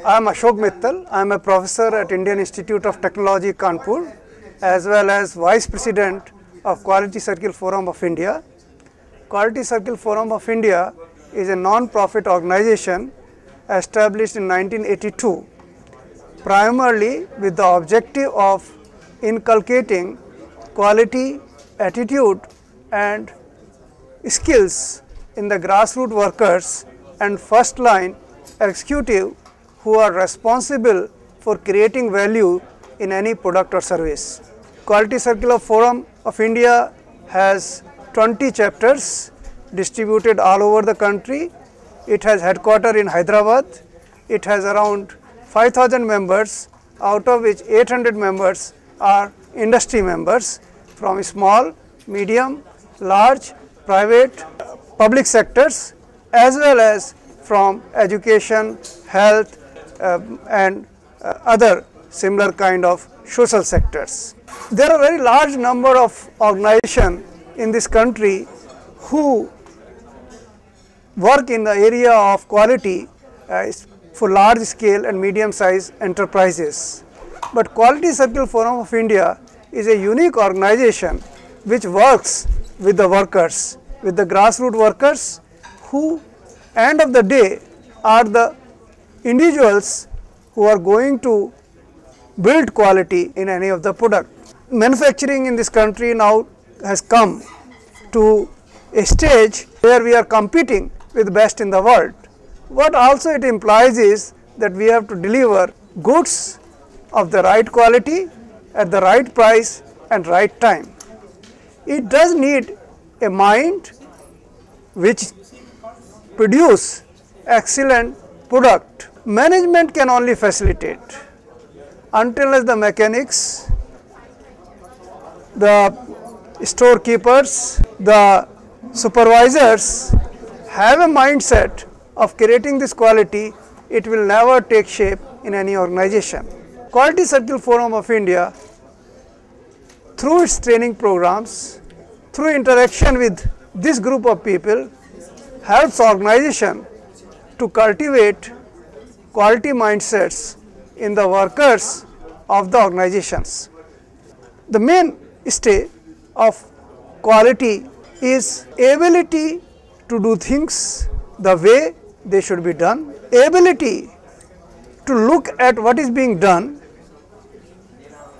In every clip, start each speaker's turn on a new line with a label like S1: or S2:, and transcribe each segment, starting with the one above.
S1: I am Ashok Mittal. I am a professor at Indian Institute of Technology, Kanpur, as well as Vice President of Quality Circle Forum of India. Quality Circle Forum of India is a non-profit organization established in 1982, primarily with the objective of inculcating quality, attitude and skills in the grassroots workers and first line executive who are responsible for creating value in any product or service. Quality Circle Forum of India has 20 chapters distributed all over the country. It has headquarters in Hyderabad. It has around 5,000 members, out of which 800 members are industry members from small, medium, large, private, public sectors, as well as from education, health and other similar kind of social sectors. There are a very large number of organizations in this country who work in the area of quality for large scale and medium sized enterprises. But Quality Circle Forum of India is a unique organization which works with the workers, with the grassroots workers who end of the day are the individuals who are going to build quality in any of the product. Manufacturing in this country now has come to a stage where we are competing with the best in the world. What also it implies is that we have to deliver goods of the right quality at the right price and right time. It does need a mind which produce excellent product. Management can only facilitate until as the mechanics, the storekeepers, the supervisors have a mindset of creating this quality, it will never take shape in any organization. Quality Circle Forum of India, through its training programs, through interaction with this group of people, helps organization to cultivate quality mindsets in the workers of the organizations. The mainstay of quality is ability to do things the way they should be done, ability to look at what is being done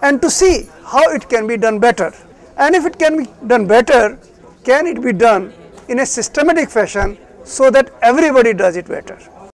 S1: and to see how it can be done better. And if it can be done better, can it be done in a systematic fashion so that everybody does it better.